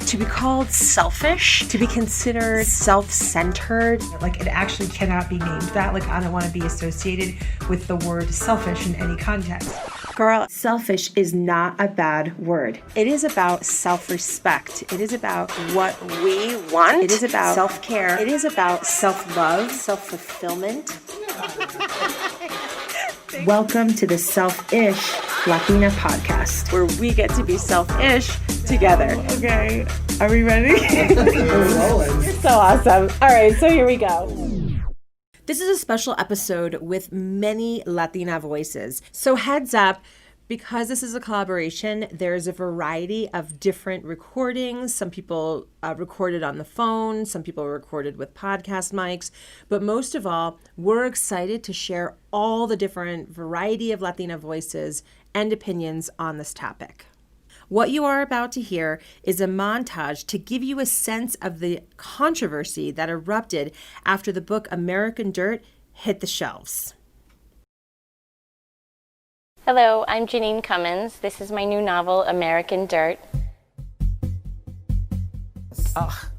to be called selfish, to be considered self-centered. Like, it actually cannot be named that. Like, I don't want to be associated with the word selfish in any context. Girl, selfish is not a bad word. It is about self-respect. It is about what we want. It is about self-care. It is about self-love, self-fulfillment. Welcome to the Self-ish Latina podcast, where we get to be self-ish together. Okay, are we ready? It's so awesome. All right, so here we go. This is a special episode with many Latina voices. So heads up, because this is a collaboration, there's a variety of different recordings. Some people recorded on the phone, some people recorded with podcast mics. But most of all, we're excited to share all the different variety of Latina voices and opinions on this topic. What you are about to hear is a montage to give you a sense of the controversy that erupted after the book American Dirt hit the shelves. Hello, I'm Jeanine Cummins. This is my new novel, American Dirt.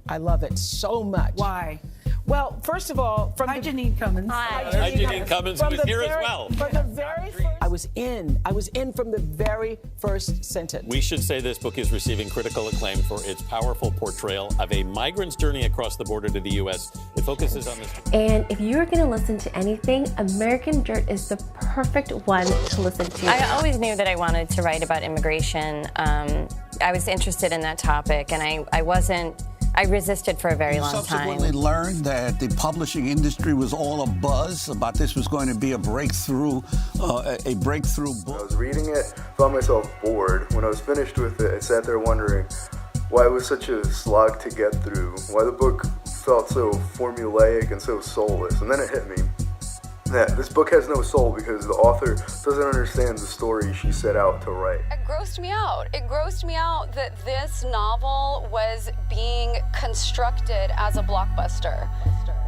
I love it so much. Why? Well, first of all, Hi, Jeanine Cummins. Hi, Jeanine Cummins, who's here as well. From the very first, I was in from the very first sentence. We should say this book is receiving critical acclaim for its powerful portrayal of a migrant's journey across the border to the U.S. It focuses on this. And if you're going to listen to anything, American Dirt is the perfect one to listen to. I always knew that I wanted to write about immigration. I was interested in that topic, and I resisted for a very long time. Subsequently learned that the publishing industry was all a buzz about this was going to be a breakthrough book. I was reading it, found myself bored. When I was finished with it, I sat there wondering why it was such a slog to get through, why the book felt so formulaic and so soulless. And then it hit me that this book has no soul because the author doesn't understand the story she set out to write. It grossed me out. It grossed me out that this novel was being constructed as a blockbuster.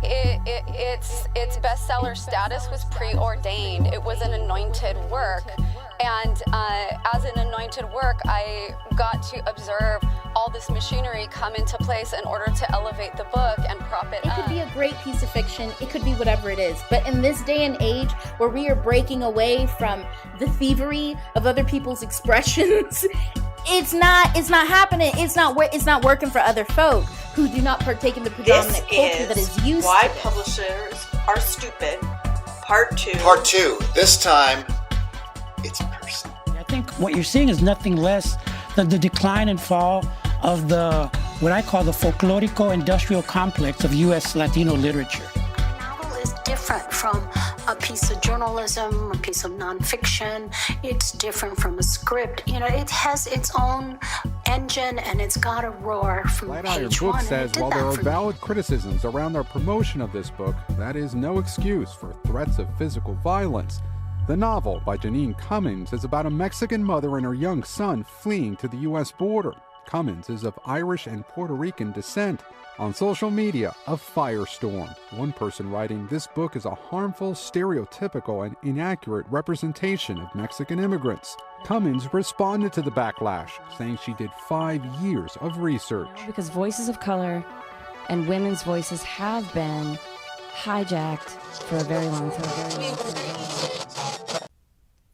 Its bestseller status was preordained. It was an anointed work. And as an anointed work, I got to observe all this machinery come into place in order to elevate the book and prop it up. It could be a great piece of fiction. It could be whatever it is. But in this day and age where we are breaking away from the thievery of other people's expressions, it's not happening. It's not working for other folk who do not partake in the predominant culture that is used. Why publishers are stupid. Part two. Part two. This time, it's personal. I think what you're seeing is nothing less than the decline and fall of what I call the folklorico-industrial complex of U.S. Latino literature. A novel is different from a piece of journalism, a piece of nonfiction. It's different from a script. You know, it has its own engine and it's got a roar from page one. Book says while there are valid criticisms around their promotion of this book, that is no excuse for threats of physical violence. The novel by Jeanine Cummins is about a Mexican mother and her young son fleeing to the U.S. border. Cummins is of Irish and Puerto Rican descent. On social media, a firestorm. One person writing, "This book is a harmful, stereotypical, and inaccurate representation of Mexican immigrants." Cummins responded to the backlash, saying she did 5 years of research. Because voices of color and women's voices have been hijacked for a very long time.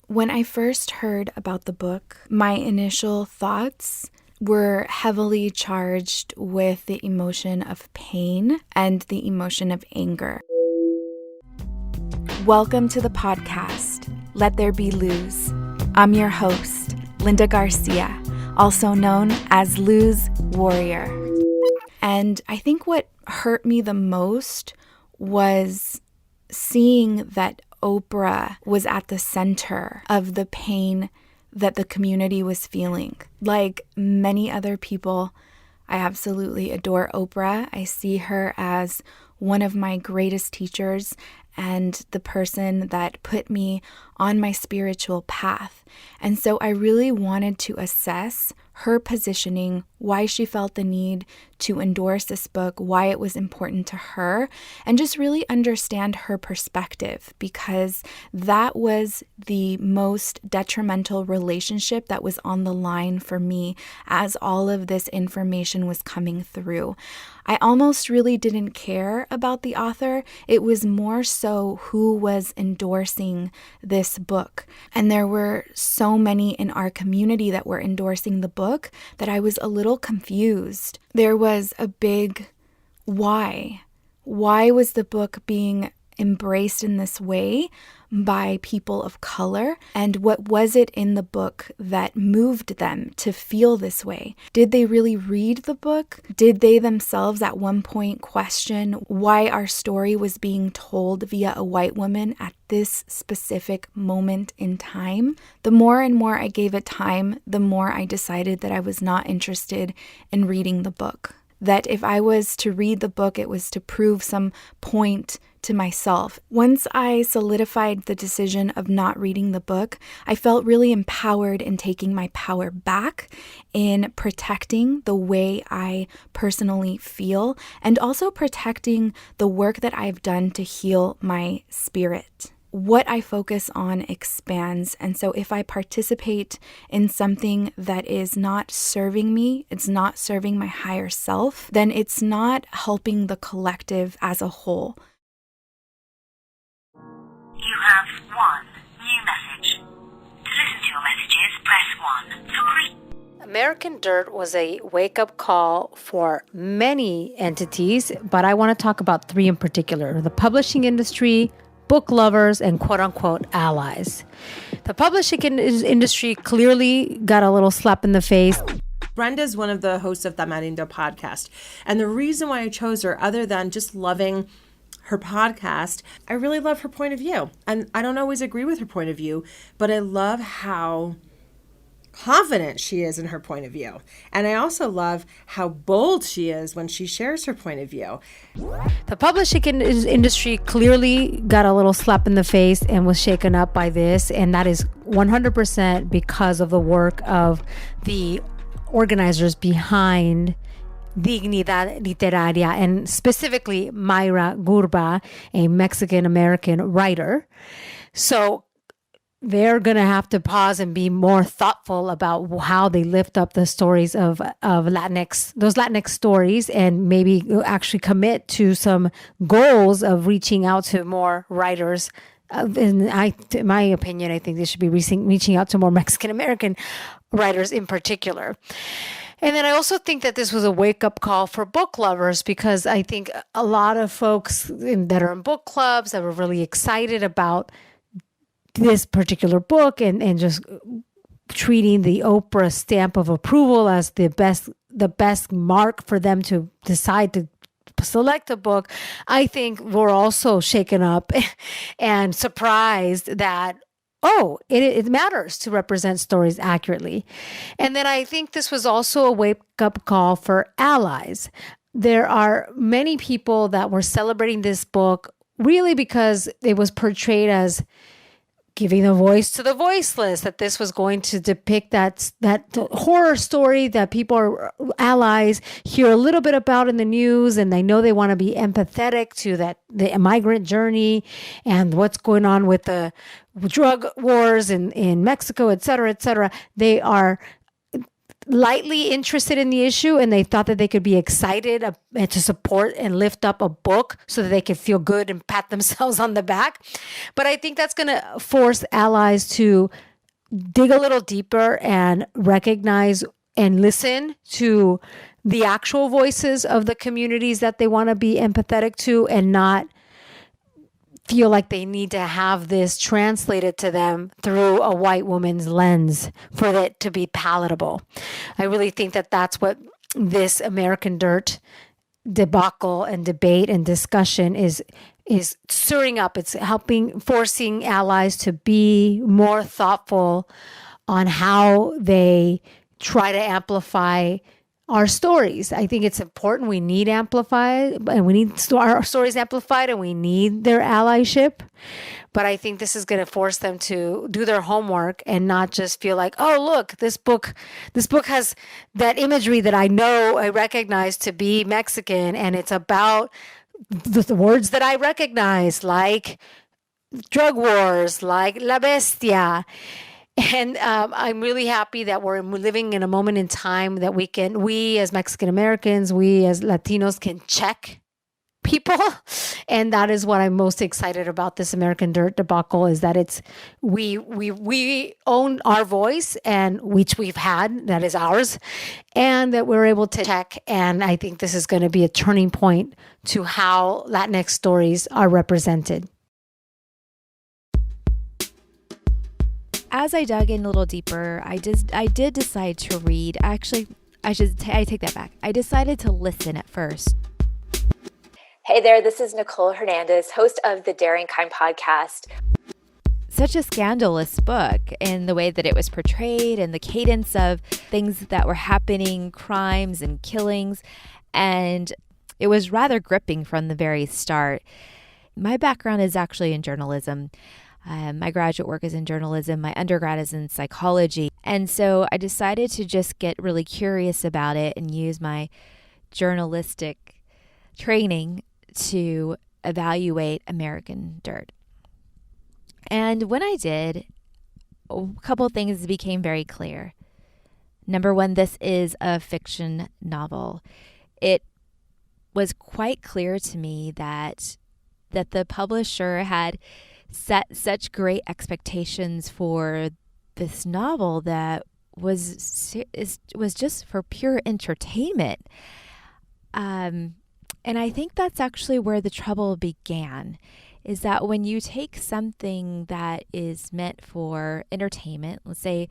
When I first heard about the book, my initial thoughts were heavily charged with the emotion of pain and the emotion of anger. Welcome to the podcast, Let There Be Luz. I'm your host, Linda Garcia, also known as Luz Warrior. And I think what hurt me the most was seeing that Oprah was at the center of the pain that the community was feeling. Like many other people, I absolutely adore Oprah. I see her as one of my greatest teachers and the person that put me on my spiritual path. And so I really wanted to assess her positioning, why she felt the need to endorse this book, why it was important to her, and just really understand her perspective, because that was the most detrimental relationship that was on the line for me as all of this information was coming through. I almost really didn't care about the author. It was more so who was endorsing this book. And there were so many in our community that were endorsing the book that I was a little confused. There was a big why. Why was the book being embraced in this way by people of color? And what was it in the book that moved them to feel this way? Did they really read the book? Did they themselves at one point question why our story was being told via a white woman at this specific moment in time? The more and more I gave it time, the more I decided that I was not interested in reading the book. That if I was to read the book, it was to prove some point to myself. Once I solidified the decision of not reading the book, I felt really empowered in taking my power back, in protecting the way I personally feel, and also protecting the work that I've done to heal my spirit. What I focus on expands. And so if I participate in something that is not serving me, it's not serving my higher self, then it's not helping the collective as a whole. You have one new message. To listen to your messages, press 1. For American Dirt was a wake-up call for many entities, but I want to talk about 3 in particular: the publishing industry, book lovers, and quote-unquote allies. The publishing industry clearly got a little slap in the face. Brenda's one of the hosts of the Tamarindo podcast. And the reason why I chose her, other than just loving her podcast, I really love her point of view. And I don't always agree with her point of view, but I love how confident she is in her point of view. And I also love how bold she is when she shares her point of view. The publishing industry clearly got a little slap in the face and was shaken up by this. And that is 100% because of the work of the organizers behind Dignidad Literaria, and specifically Mayra Gurba, a Mexican-American writer. So they're going to have to pause and be more thoughtful about how they lift up the stories of Latinx, those Latinx stories, and maybe actually commit to some goals of reaching out to more writers. In my opinion, I think they should be reaching out to more Mexican-American writers in particular. And then I also think that this was a wake-up call for book lovers, because I think a lot of folks that are in book clubs that were really excited about this particular book and just treating the Oprah stamp of approval as the best mark for them to decide to select a book, I think we're also shaken up and surprised that, oh, it matters to represent stories accurately. And then I think this was also a wake-up call for allies. There are many people that were celebrating this book really because it was portrayed as giving a voice to the voiceless, that this was going to depict that horror story that people are allies hear a little bit about in the news, and they know they want to be empathetic to the migrant journey and what's going on with the drug wars in Mexico, et cetera, et cetera. They are lightly interested in the issue, and they thought that they could be excited to support and lift up a book so that they could feel good and pat themselves on the back. But I think that's going to force allies to dig a little deeper and recognize and listen to the actual voices of the communities that they want to be empathetic to, and not feel like they need to have this translated to them through a white woman's lens for it to be palatable. I really think that that's what this American Dirt debacle and debate and discussion is stirring up. It's forcing allies to be more thoughtful on how they try to amplify our stories. I think it's important. We need amplified, and we need our stories amplified, and we need their allyship. But I think this is going to force them to do their homework and not just feel like, oh, look, this book has that imagery that I recognize to be Mexican, and it's about the words that I recognize, like drug wars, like La Bestia. And I'm really happy that we're living in a moment in time that we as Mexican Americans, we as Latinos can check people. And that is what I'm most excited about this American Dirt debacle, is that we own our voice, and which we've had, that is ours, and that we're able to check. And I think this is going to be a turning point to how Latinx stories are represented. As I dug in a little deeper, I did decide to read. Actually, I take that back. I decided to listen at first. Hey there, this is Nicole Hernandez, host of the Daring Kind podcast. Such a scandalous book in the way that it was portrayed and the cadence of things that were happening, crimes and killings. And it was rather gripping from the very start. My background is actually in journalism. My graduate work is in journalism. My undergrad is in psychology. And so I decided to just get really curious about it and use my journalistic training to evaluate American Dirt. And when I did, a couple of things became very clear. Number one, this is a fiction novel. It was quite clear to me that the publisher had set such great expectations for this novel that was just for pure entertainment. And I think that's actually where the trouble began, is that when you take something that is meant for entertainment, let's say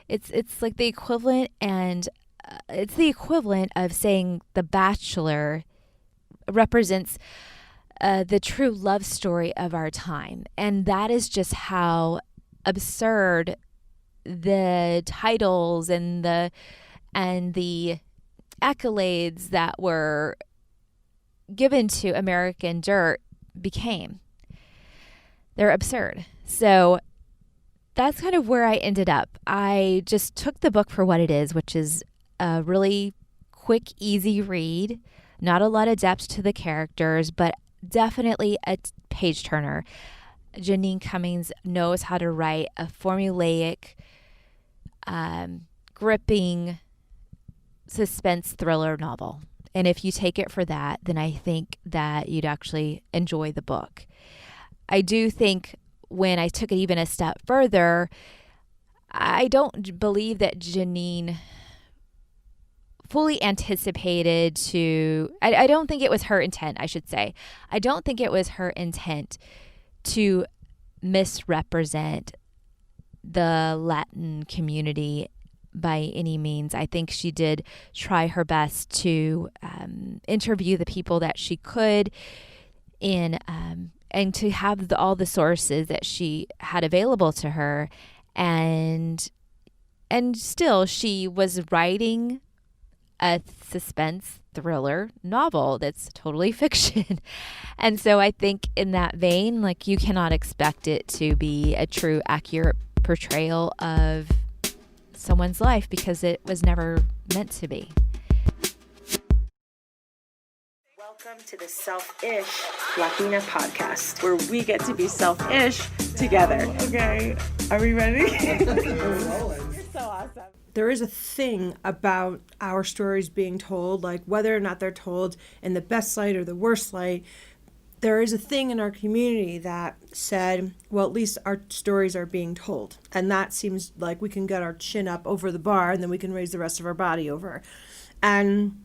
it's like the equivalent, and it's the equivalent of saying The Bachelor represents the true love story of our time. And that is just how absurd the titles and the accolades that were given to American Dirt became. They're absurd. So that's kind of where I ended up. I just took the book for what it is, which is a really quick, easy read, not a lot of depth to the characters, but definitely a page turner. Jeanine Cummins knows how to write a formulaic, gripping suspense thriller novel. And if you take it for that, then I think that you'd actually enjoy the book. I do think when I took it even a step further, I don't believe that Jeanine fully anticipated I don't think it was her intent, I should say. I don't think it was her intent to misrepresent the Latin community by any means. I think she did try her best to interview the people that she could and to have all the sources that she had available to her. And still, she was writing a suspense thriller novel that's totally fiction. And so I think in that vein, like, you cannot expect it to be a true, accurate portrayal of someone's life, because it was never meant to be. Welcome to the Self-ish Latina podcast, where we get to be self-ish together. Okay, are we ready? It's so awesome. There is a thing about our stories being told, like whether or not they're told in the best light or the worst light. There is a thing in our community that said, well, at least our stories are being told. And that seems like we can get our chin up over the bar, and then we can raise the rest of our body over. And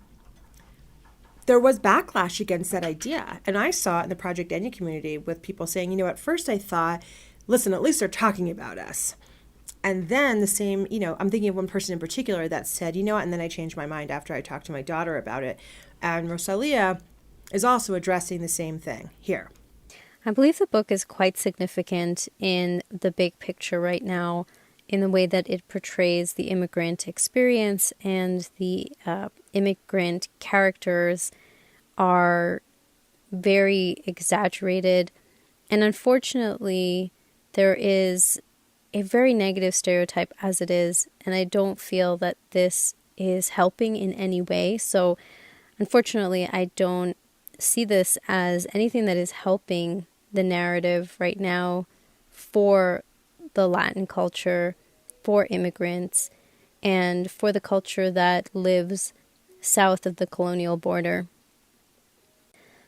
there was backlash against that idea. And I saw it in the Project Eñye community with people saying, at first I thought, listen, at least they're talking about us. And then the same, I'm thinking of one person in particular that said, and then I changed my mind after I talked to my daughter about it. And Rosalia is also addressing the same thing here. I believe the book is quite significant in the big picture right now. in the way that it portrays the immigrant experience, and the immigrant characters are very exaggerated. And unfortunately, there is a very negative stereotype as it is, and I don't feel that this is helping in any way. So unfortunately, I don't see this as anything that is helping the narrative right now for the Latin culture, for immigrants, and for the culture that lives south of the colonial border.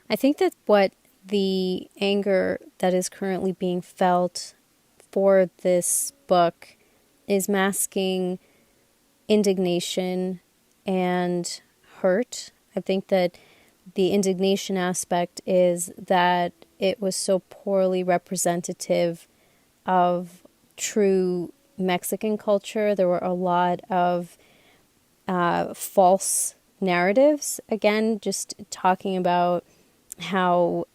I think that what the anger that is currently being felt for this book is masking indignation and hurt. I think that the indignation aspect is that it was so poorly representative of true Mexican culture. There were a lot of false narratives. Again, just talking about how,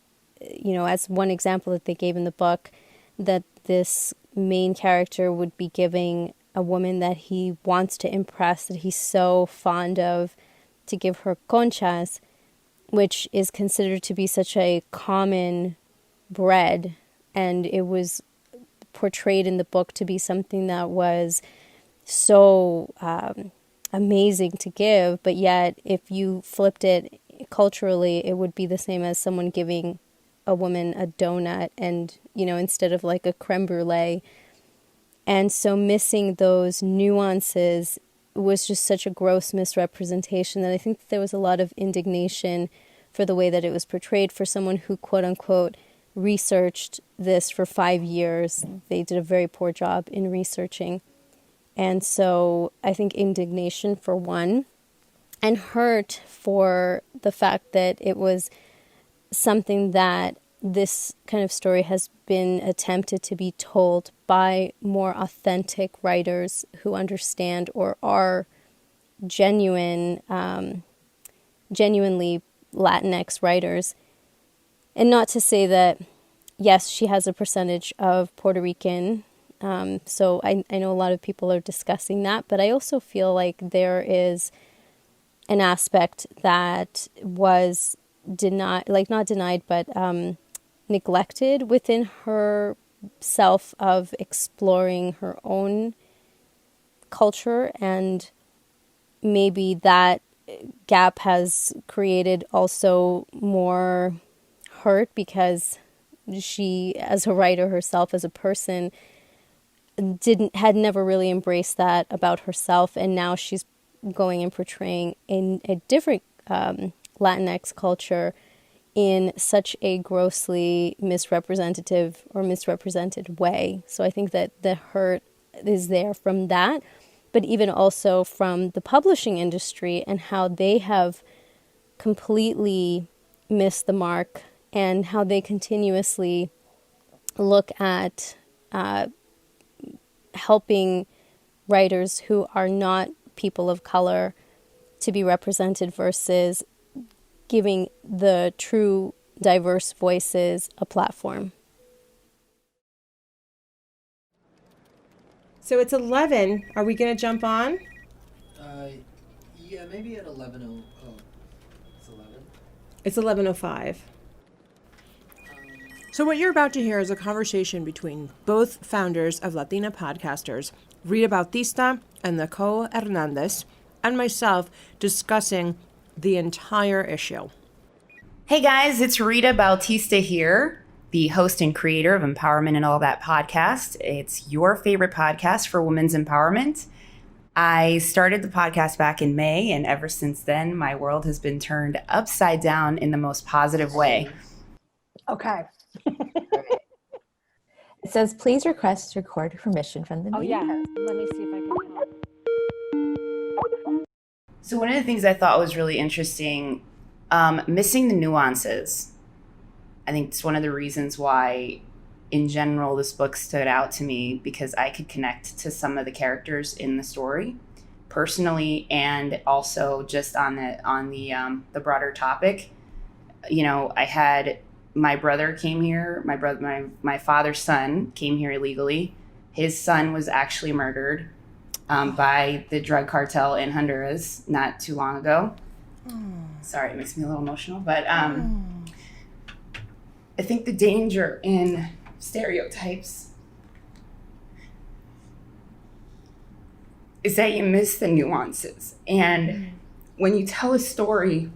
as one example that they gave in the book, that this main character would be giving a woman that he wants to impress, that he's so fond of, to give her conchas, which is considered to be such a common bread. And it was portrayed in the book to be something that was so amazing to give, but yet if you flipped it culturally, it would be the same as someone giving a woman a donut and, instead of like a creme brulee. And so missing those nuances was just such a gross misrepresentation that I think that there was a lot of indignation for the way that it was portrayed for someone who, quote unquote, researched this for 5 years. They did a very poor job in researching. And so I think indignation for one, and hurt for the fact that it was something that this kind of story has been attempted to be told by more authentic writers who understand or are genuinely Latinx writers. And not to say that, yes, she has a percentage of Puerto Rican. So I know a lot of people are discussing that, but I also feel like there is an aspect that was neglected within herself of exploring her own culture, and maybe that gap has created also more hurt because she, as a writer herself, as a person, had never really embraced that about herself, and now she's going and portraying in a different Latinx culture in such a grossly misrepresented way. So I think that the hurt is there from that, but even also from the publishing industry and how they have completely missed the mark, and how they continuously look at helping writers who are not people of color to be represented versus giving the true diverse voices a platform. So it's 11. Are we going to jump on? Yeah, maybe at 11. It's 11. It's 11:05. So what you're about to hear is a conversation between both founders of Latina Podcasters, Rita Bautista and Nicole Hernandez, and myself discussing the entire issue. Hey guys, it's Rita Bautista here, the host and creator of Empowerment and All That podcast. It's your favorite podcast for women's empowerment. I started the podcast back in May, and ever since then, my world has been turned upside down in the most positive way. Okay. It says, please request record permission from the meeting. Oh, yeah. Let me see if I can help. So one of the things I thought was really interesting, missing the nuances. I think it's one of the reasons why, in general, this book stood out to me, because I could connect to some of the characters in the story personally, and also just on the broader topic. I had my brother came here. My father's son came here illegally. His son was actually murdered by the drug cartel in Honduras not too long ago. Sorry, it makes me a little emotional, but I think the danger in stereotypes is that you miss the nuances. And when you tell a story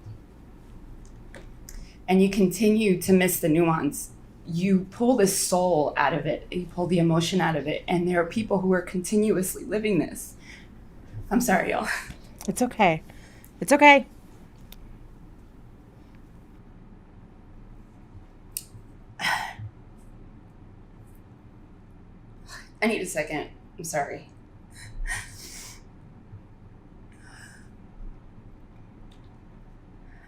and you continue to miss the nuance, you pull the soul out of it, you pull the emotion out of it. And there are people who are continuously living this. I'm sorry, y'all. It's okay. It's okay. I need a second. I'm sorry.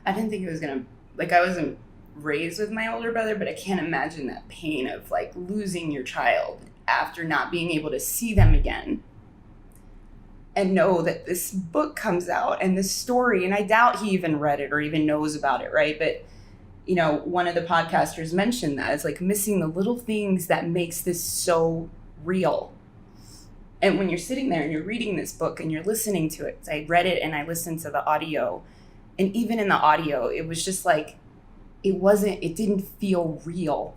I didn't think it was gonna, I wasn't raised with my older brother, but I can't imagine that pain of losing your child after not being able to see them again. And know that this book comes out and this story, and I doubt he even read it or even knows about it, right? But, one of the podcasters mentioned that it's missing the little things that makes this so real. And when you're sitting there and you're reading this book and you're listening to it, I read it and I listened to the audio, and even in the audio, it was just it didn't feel real,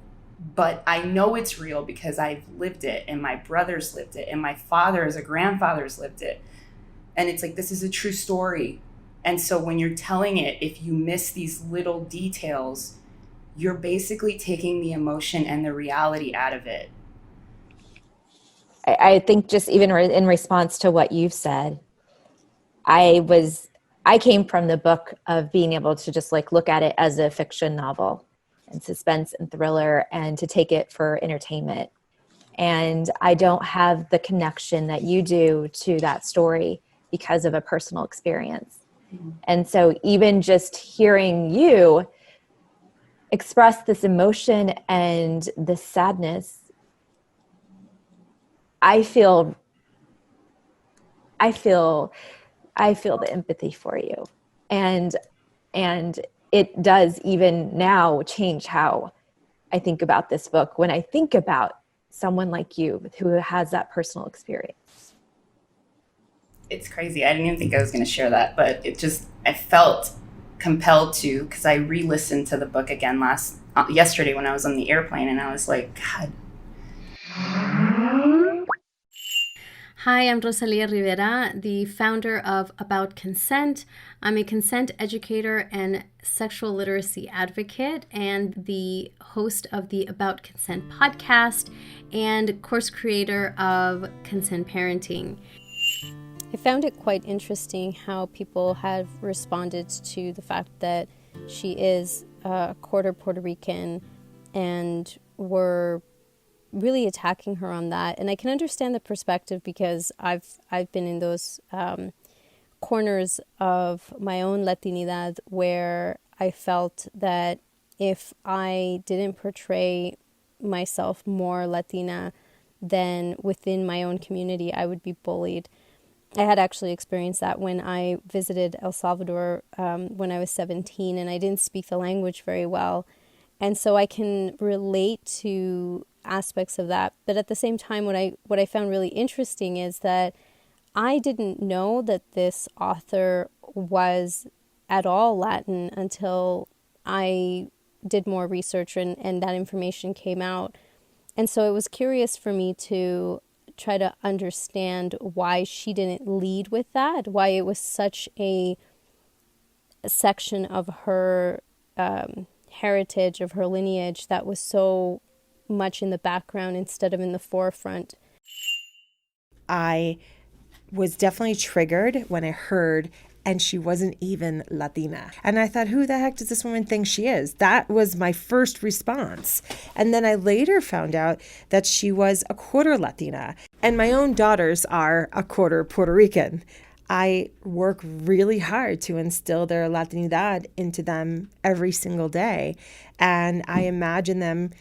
but I know it's real because I've lived it and my brother's lived it and my father as a grandfather's lived it. And it's this is a true story. And so when you're telling it, if you miss these little details, you're basically taking the emotion and the reality out of it. I think just even in response to what you've said, I came from the book of being able to just look at it as a fiction novel and suspense and thriller and to take it for entertainment. And I don't have the connection that you do to that story because of a personal experience. Mm-hmm. And so even just hearing you express this emotion and this sadness, I feel the empathy for you. And it does even now change how I think about this book when I think about someone like you who has that personal experience. It's crazy. I didn't even think I was going to share that, but I felt compelled to, because I re-listened to the book again yesterday when I was on the airplane, and I was like, God. Hi, I'm Rosalia Rivera, the founder of About Consent. I'm a consent educator and sexual literacy advocate and the host of the About Consent podcast and course creator of Consent Parenting. I found it quite interesting how people have responded to the fact that she is a quarter Puerto Rican and were really attacking her on that. And I can understand the perspective because I've been in those corners of my own Latinidad where I felt that if I didn't portray myself more Latina than within my own community, I would be bullied. I had actually experienced that when I visited El Salvador when I was 17, and I didn't speak the language very well. And so I can relate to aspects of that. But at the same time, what I found really interesting is that I didn't know that this author was at all Latin until I did more research and that information came out. And so it was curious for me to try to understand why she didn't lead with that, why it was such a section of her heritage, of her lineage, that was so much in the background instead of in the forefront. I was definitely triggered when I heard, and she wasn't even Latina. And I thought, who the heck does this woman think she is? That was my first response. And then I later found out that she was a quarter Latina. And my own daughters are a quarter Puerto Rican. I work really hard to instill their Latinidad into them every single day. And I imagine them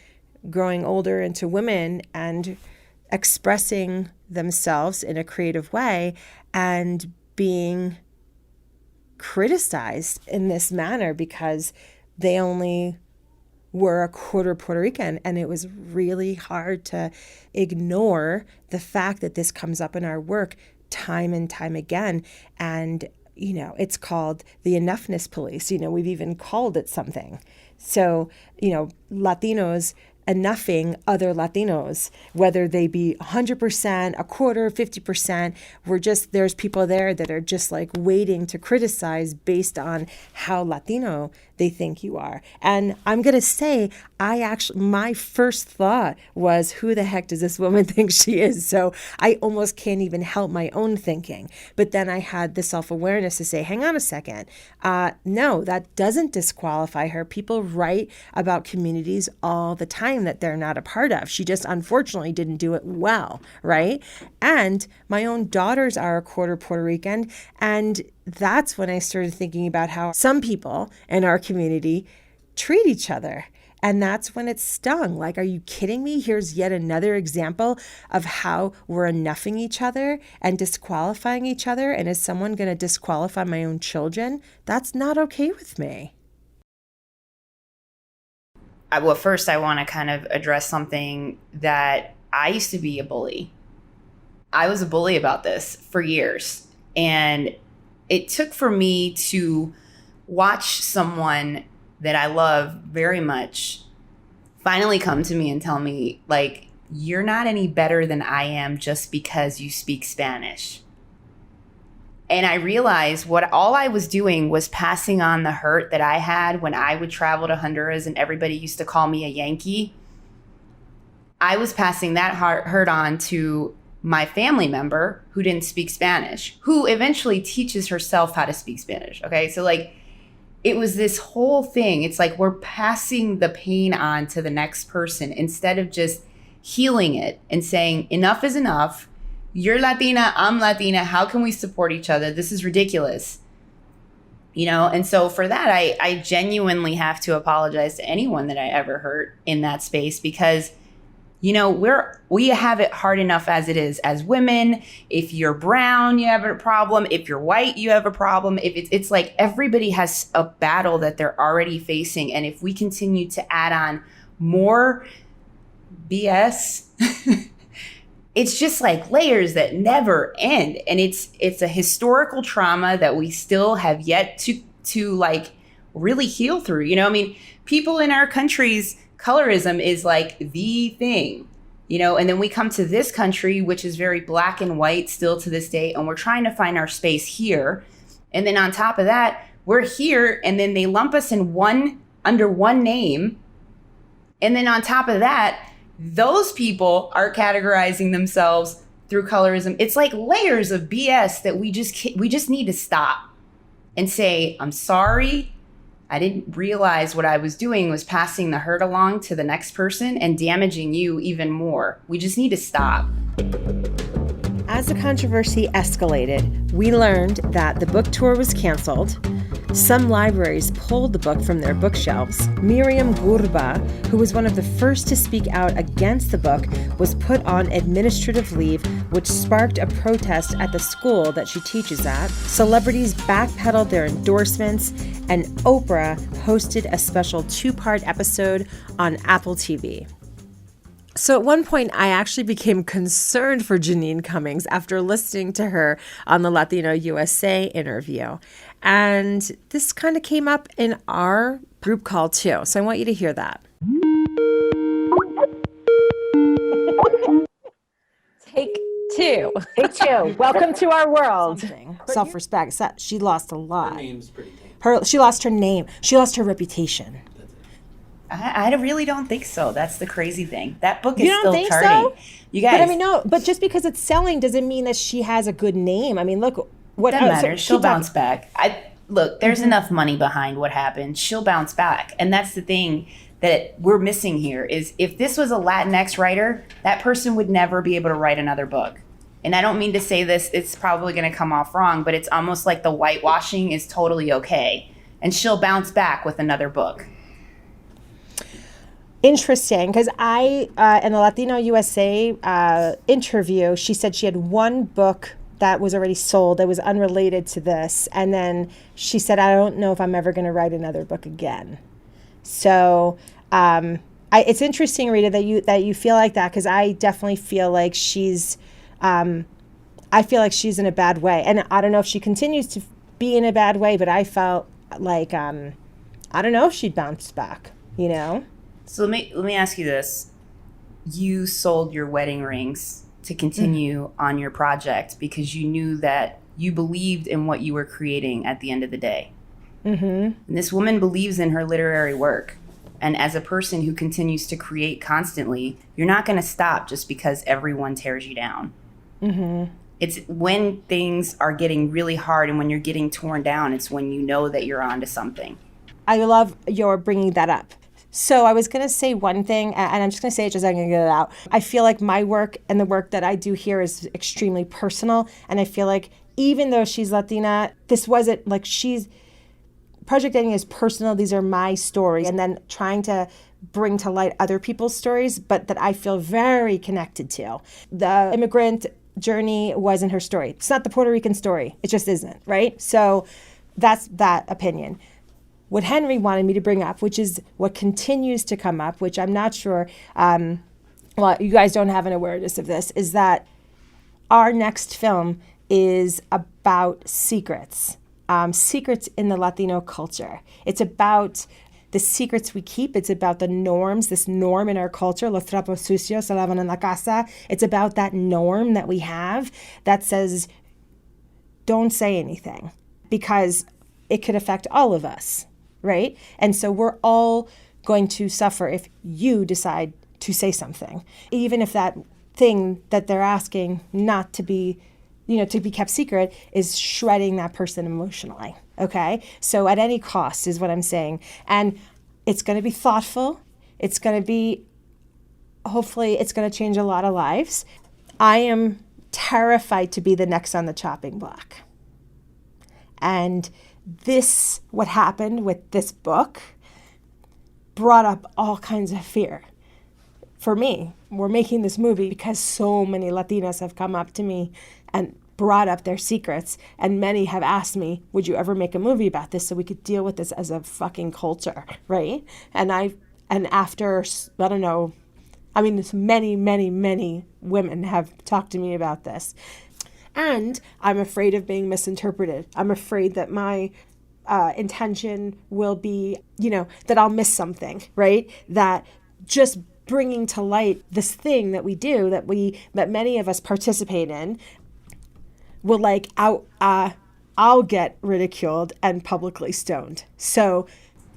growing older into women and expressing themselves in a creative way and being criticized in this manner because they only were a quarter Puerto Rican. And it was really hard to ignore the fact that this comes up in our work time and time again. And, it's called the enoughness police. We've even called it something. So, Latinos enoughing other Latinos, whether they be 100%, a quarter, 50%, there's people there that are just like waiting to criticize based on how Latino they think you are. And I'm going to say, my first thought was, who the heck does this woman think she is? So I almost can't even help my own thinking. But then I had the self-awareness to say, hang on a second. No, that doesn't disqualify her. People write about communities all the time that they're not a part of. She just unfortunately didn't do it well, right? And my own daughters are a quarter Puerto Rican, and that's when I started thinking about how some people in our community treat each other. And that's when it stung. Like, are you kidding me? Here's yet another example of how we're enoughing each other and disqualifying each other. And is someone going to disqualify my own children? That's not okay with me. Well, first, I want to kind of address something that I used to be a bully. I was a bully about this for years. And it took for me to watch someone that I love very much finally come to me and tell me, like, you're not any better than I am just because you speak Spanish. And I realized all I was doing was passing on the hurt that I had when I would travel to Honduras and everybody used to call me a Yankee. I was passing that hurt on to my family member who didn't speak Spanish, who eventually teaches herself how to speak Spanish. Okay. So like, it was this whole thing. It's like we're passing the pain on to the next person instead of just healing it and saying, enough is enough. You're Latina, I'm Latina. How can we support each other? This is ridiculous. And so for that, I genuinely have to apologize to anyone that I ever hurt in that space because we have it hard enough as it is as women. If you're brown, you have a problem. If you're white, you have a problem. If it's like everybody has a battle that they're already facing. And if we continue to add on more BS, it's just like layers that never end. And it's a historical trauma that we still have yet to like really heal through. People in our countries, colorism is like the thing, and then we come to this country, which is very black and white still to this day. And we're trying to find our space here. And then on top of that, we're here. And then they lump us in under one name. And then on top of that, those people are categorizing themselves through colorism. It's like layers of BS that we just need to stop and say, I'm sorry. I didn't realize what I was doing was passing the hurt along to the next person and damaging you even more. We just need to stop. As the controversy escalated, we learned that the book tour was canceled. Some libraries pulled the book from their bookshelves. Miriam Gurba, who was one of the first to speak out against the book, was put on administrative leave, which sparked a protest at the school that she teaches at. Celebrities backpedaled their endorsements, and Oprah hosted a special 2-part episode on Apple TV. So at one point, I actually became concerned for Jeanine Cummins after listening to her on the Latino USA interview. And this kind of came up in our group call too. So I want you to hear that. Take two. Welcome to our world. Self-respect. She lost a lot. Her name's pretty tame. She lost her name. She lost her reputation. I really don't think so. That's the crazy thing. That book is you don't still think charting. So? You guys. But I mean, no. But just because it's selling doesn't mean that she has a good name. I mean, look. What doesn't matter. She'll bounce back. There's enough money behind what happened. She'll bounce back. And that's the thing that we're missing here is if this was a Latinx writer, that person would never be able to write another book. And I don't mean to say this, it's probably going to come off wrong, but it's almost like the whitewashing is totally okay. And she'll bounce back with another book. Interesting, because in the Latino USA interview, she said she had one book that was already sold that was unrelated to this. And then she said, I don't know if I'm ever going to write another book again. So It's interesting, Rita, that you feel like that, because I definitely feel like she's in a bad way, and I don't know if she continues to be in a bad way, but I felt like I don't know if she'd bounce back, you know. So let me ask you this: you sold your wedding rings to continue on your project because you knew that you believed in what you were creating at the end of the day. And this woman believes in her literary work. And as a person who continues to create constantly, you're not going to stop just because everyone tears you down. It's when things are getting really hard and when you're getting torn down, it's when you know that you're onto something. I love your bringing that up. So I was going to say one thing, and I'm just going to say it just so I can get it out. I feel like my work and the work that I do here is extremely personal. And I feel like even though she's Latina, this wasn't like Project Eñye is personal. These are my stories. And then trying to bring to light other people's stories, but that I feel very connected to. The immigrant journey wasn't her story. It's not the Puerto Rican story. It just isn't, right? So that's that opinion. What Henry wanted me to bring up, which is what continues to come up, which I'm not sure, well, you guys don't have an awareness of this, is that our next film is about secrets. Secrets in the Latino culture. It's about the secrets we keep. It's about the norms, this norm in our culture, los trapos sucios se lavan en la casa. It's about that norm that we have that says, don't say anything, because it could affect all of us, right? And so we're all going to suffer if you decide to say something, even if that thing that they're asking not to be, to be kept secret is shredding that person emotionally, okay? So at any cost is what I'm saying. And it's going to be thoughtful. It's going to be, hopefully, it's going to change a lot of lives. I am terrified to be the next on the chopping block. And this, what happened with this book, brought up all kinds of fear. For me, we're making this movie because so many Latinas have come up to me and brought up their secrets, and many have asked me, would you ever make a movie about this so we could deal with this as a fucking culture, right? And after, I don't know, I mean, many, many, many women have talked to me about this. And I'm afraid of being misinterpreted. I'm afraid that my intention will be, that I'll miss something, right? That just bringing to light this thing that we do, that many of us participate in, will I'll get ridiculed and publicly stoned. So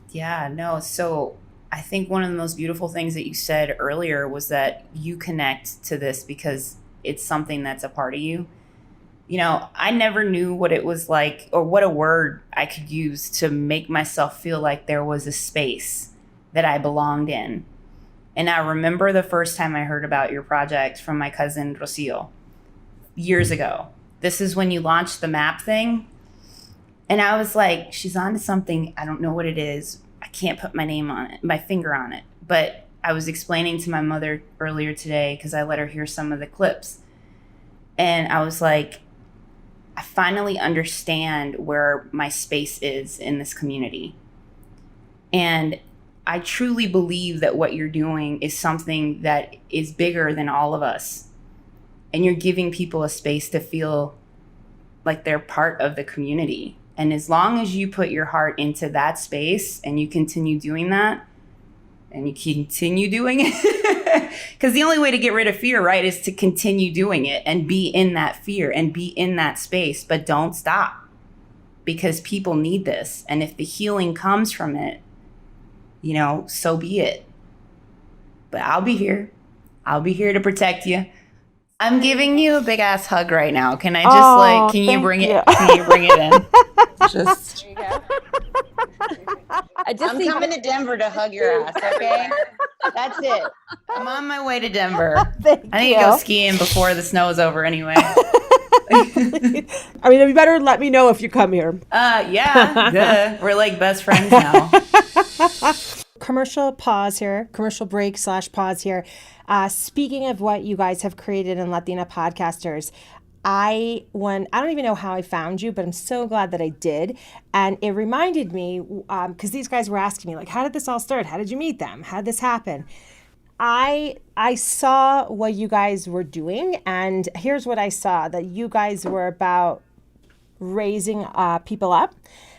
so I think one of the most beautiful things that you said earlier was that you connect to this because it's something that's a part of you. I never knew what it was like or what a word I could use to make myself feel like there was a space that I belonged in. And I remember the first time I heard about your project from my cousin Rocio years ago. This is when you launched the map thing. And I was like, she's onto something. I don't know what it is. I can't put my finger on it. But I was explaining to my mother earlier today because I let her hear some of the clips. And I was like, I finally understand where my space is in this community. And I truly believe that what you're doing is something that is bigger than all of us. And you're giving people a space to feel like they're part of the community. And as long as you put your heart into that space and you continue doing that, and you continue doing it, because the only way to get rid of fear, right, is to continue doing it and be in that fear and be in that space. But don't stop, because people need this. And if the healing comes from it, so be it. But I'll be here. I'll be here to protect you. I'm giving you a big ass hug right now. Can I just can you bring it? Can you bring it in? Just. There you go. I'm coming to Denver to hug your ass. Okay, that's it. I'm on my way to Denver. I need to go skiing before the snow's over anyway. I mean, you better let me know if you come here. Yeah. We're like best friends now. Commercial break / pause here. Speaking of what you guys have created in Latina Podcasters, I don't even know how I found you, but I'm so glad that I did. And it reminded me, because these guys were asking me, like, how did this all start? How did you meet them? How did this happen? I saw what you guys were doing, and here's what I saw, that you guys were about raising people up,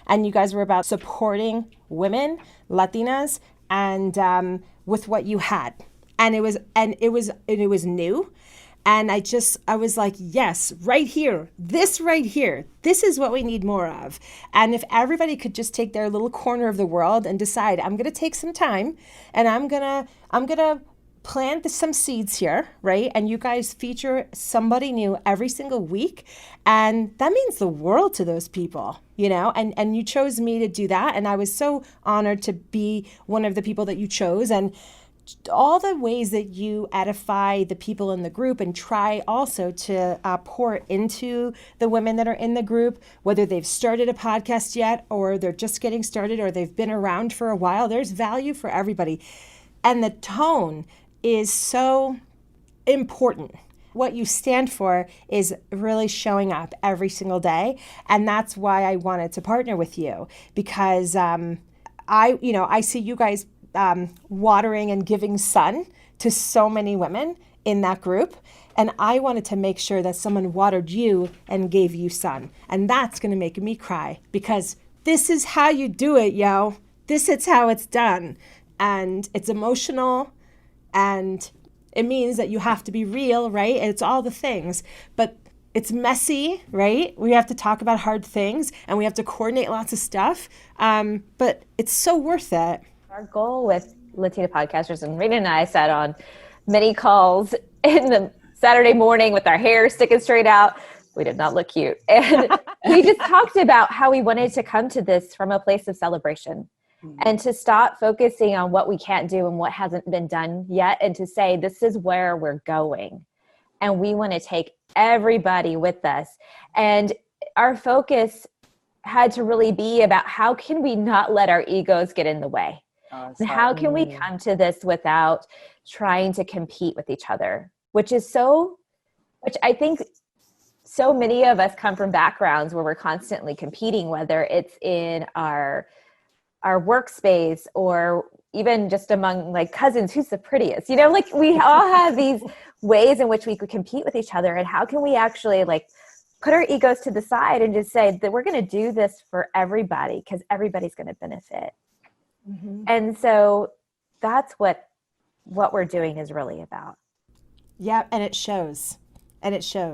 and you guys were about supporting women, Latinas, and with what you had. And it was new. And I was like, yes, right here, this is what we need more of. And if everybody could just take their little corner of the world and decide, I'm going to take some time and I'm going to plant some seeds here, right? And you guys feature somebody new every single week. And that means the world to those people, you know, and you chose me to do that. And I was so honored to be one of the people that you chose. And all the ways that you edify the people in the group and try also to pour into the women that are in the group, whether they've started a podcast yet or they're just getting started or they've been around for a while, there's value for everybody. And the tone is so important. What you stand for is really showing up every single day. And that's why I wanted to partner with you, because I see you guys watering and giving sun to so many women in that group. And I wanted to make sure that someone watered you and gave you sun. And that's going to make me cry, because this is how you do it, yo. This is how it's done. And it's emotional, and it means that you have to be real, right? And it's all the things, but it's messy, right? We have to talk about hard things and we have to coordinate lots of stuff. But it's so worth it. Our goal with Latina podcasters, and Rita and I sat on many calls in the Saturday morning with our hair sticking straight out. We did not look cute. And we just talked about how we wanted to come to this from a place of celebration, and to stop focusing on what we can't do and what hasn't been done yet, and to say, this is where we're going. And we want to take everybody with us. And our focus had to really be about, how can we not let our egos get in the way? And how can we come to this without trying to compete with each other, which I think so many of us come from backgrounds where we're constantly competing, whether it's in our workspace or even just among like cousins, who's the prettiest, you know, like we all have these ways in which we could compete with each other. And how can we actually like put our egos to the side and just say that we're going to do this for everybody, because everybody's going to benefit. Mm-hmm. And so that's what we're doing is really about. Yeah. And it shows.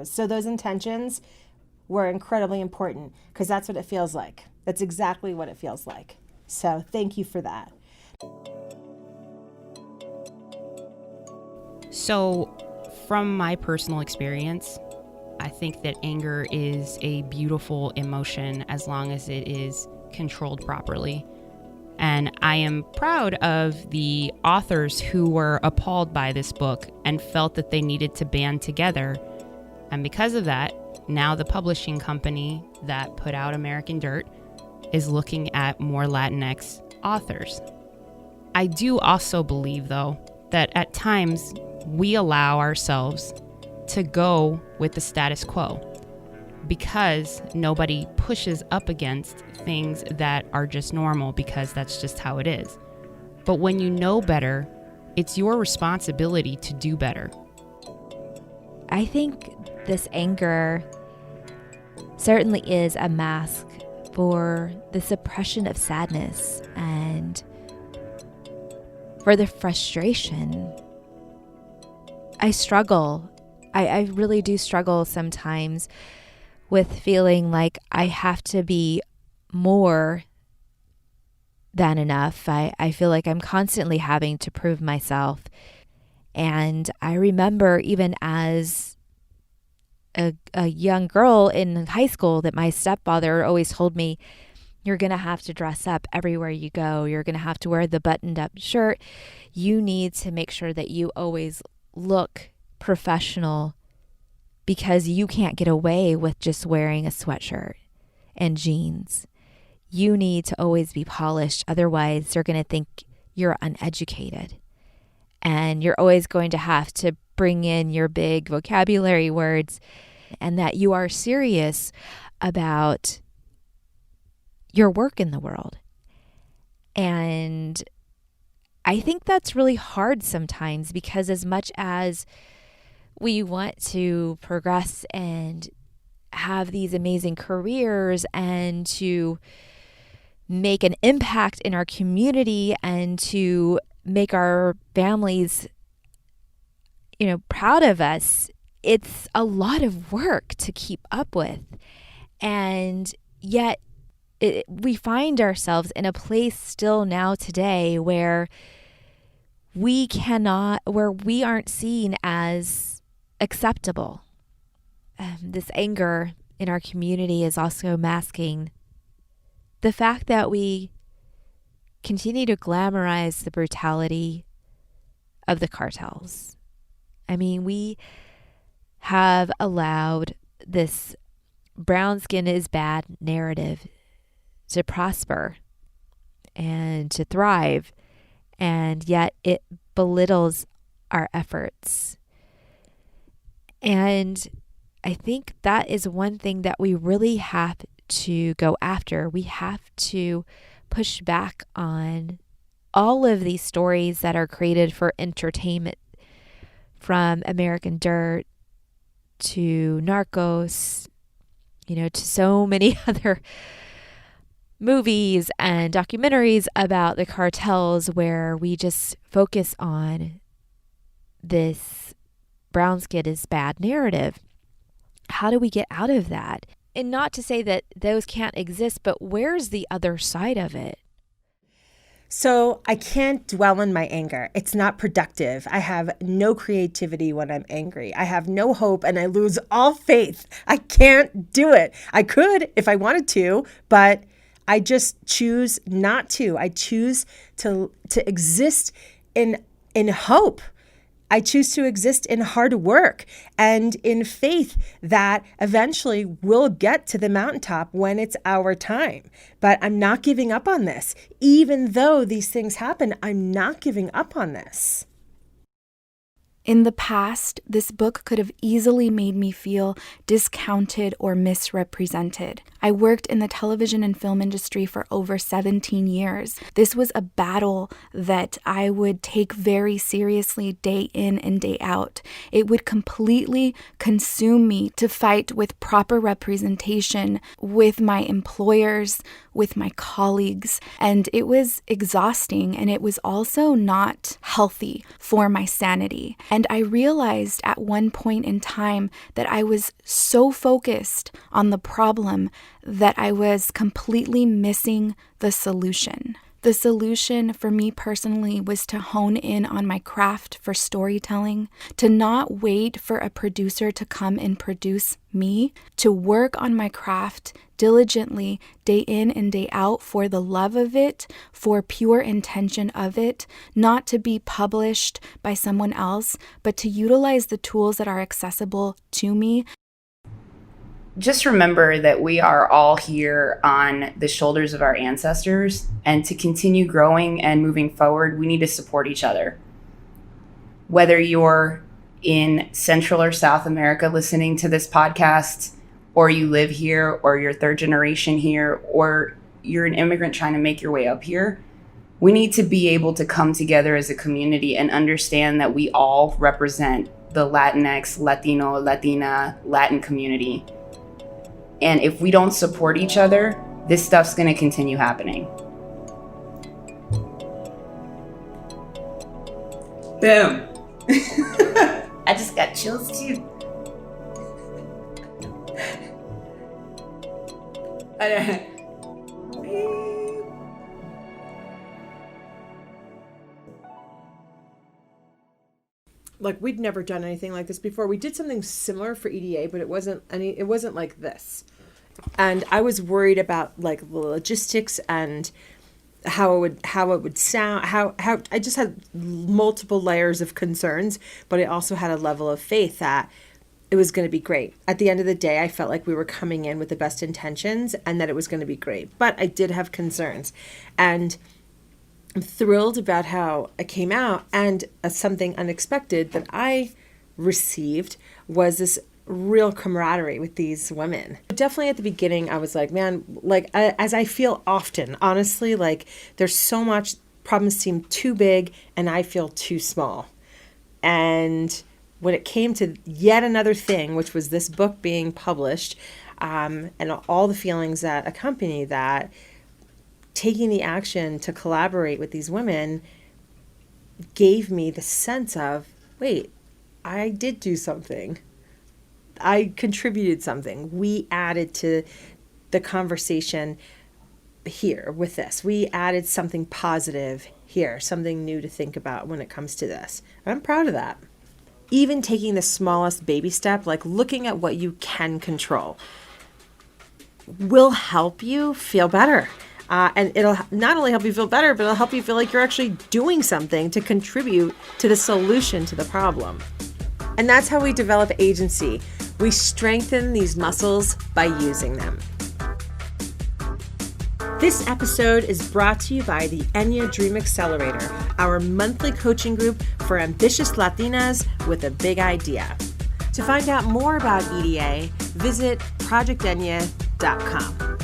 So those intentions were incredibly important, because that's what it feels like. That's exactly what it feels like. So thank you for that. So from my personal experience, I think that anger is a beautiful emotion as long as it is controlled properly. And I am proud of the authors who were appalled by this book and felt that they needed to band together. And because of that, now the publishing company that put out American Dirt is looking at more Latinx authors. I do also believe, though, that at times we allow ourselves to go with the status quo because nobody pushes up against things that are just normal, because that's just how it is. But when you know better, it's your responsibility to do better. I think this anger certainly is a mask for the suppression of sadness and for the frustration. I struggle. I really do struggle sometimes with feeling like I have to be more than enough. I feel like I'm constantly having to prove myself. And I remember even as a young girl in high school that my stepfather always told me, you're going to have to dress up everywhere you go. You're going to have to wear the buttoned up shirt. You need to make sure that you always look professional, because you can't get away with just wearing a sweatshirt and jeans. You need to always be polished. Otherwise, they're going to think you're uneducated. And you're always going to have to bring in your big vocabulary words. and that you are serious about your work in the world. And I think that's really hard sometimes, because as much as we want to progress and have these amazing careers and to make an impact in our community and to make our families, proud of us, it's a lot of work to keep up with. And yet we find ourselves in a place still now today where we aren't seen as acceptable. This anger in our community is also masking the fact that we continue to glamorize the brutality of the cartels. I mean, we have allowed this brown skin is bad narrative to prosper and to thrive, and yet it belittles our efforts. And I think that is one thing that we really have to go after. We have to push back on all of these stories that are created for entertainment, from American Dirt to Narcos, to so many other movies and documentaries about the cartels, where we just focus on this brown skin is bad narrative. How do we get out of that? And not to say that those can't exist, but where's the other side of it? So I can't dwell on my anger. It's not productive. I have no creativity when I'm angry. I have no hope, and I lose all faith. I can't do it. I could if I wanted to, but I just choose not to. I choose to exist in hope. I choose to exist in hard work and in faith that eventually we'll get to the mountaintop when it's our time. But I'm not giving up on this. Even though these things happen, I'm not giving up on this. In the past, this book could have easily made me feel discounted or misrepresented. I worked in the television and film industry for over 17 years. This was a battle that I would take very seriously day in and day out. It would completely consume me to fight with proper representation with my employers, with my colleagues, and it was exhausting, and it was also not healthy for my sanity. And I realized at one point in time that I was so focused on the problem that I was completely missing the solution. The solution for me personally was to hone in on my craft for storytelling, to not wait for a producer to come and produce me, to work on my craft diligently day in and day out for the love of it, for pure intention of it, not to be published by someone else, but to utilize the tools that are accessible to me. Just remember that we are all here on the shoulders of our ancestors, and to continue growing and moving forward, we need to support each other. Whether you're in Central or South America listening to this podcast, or you live here, or you're third generation here, or you're an immigrant trying to make your way up here, we need to be able to come together as a community and understand that we all represent the Latinx, Latino, Latina, Latin community. And if we don't support each other, this stuff's going to continue happening. Boom. I just got chills too. Like, we'd never done anything like this before. We did something similar for EDA, but it wasn't like this. And I was worried about like the logistics and how it would sound, how I just had multiple layers of concerns, but I also had a level of faith that it was going to be great. At the end of the day, I felt like we were coming in with the best intentions and that it was going to be great. But I did have concerns, and I'm thrilled about how it came out. And something unexpected that I received was this real camaraderie with these women. Definitely at the beginning, I was like, man, like as I feel often, honestly, like there's so much, problems seem too big and I feel too small. And when it came to yet another thing, which was this book being published, and all the feelings that accompany that, taking the action to collaborate with these women gave me the sense of, wait, I did do something. I contributed something. We added to the conversation here with this. We added something positive here, something new to think about when it comes to this. I'm proud of that. Even taking the smallest baby step, like looking at what you can control, will help you feel better. And it'll not only help you feel better, but it'll help you feel like you're actually doing something to contribute to the solution to the problem. And that's how we develop agency. We strengthen these muscles by using them. This episode is brought to you by the Eñye Dream Accelerator, our monthly coaching group for ambitious Latinas with a big idea. To find out more about EDA, visit projecteñye.com.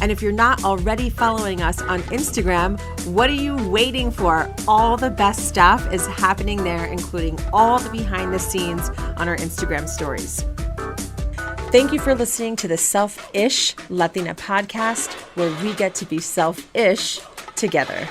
And if you're not already following us on Instagram, what are you waiting for? All the best stuff is happening there, including all the behind the scenes on our Instagram stories. Thank you for listening to the Self-ish Latina podcast, where we get to be self-ish together.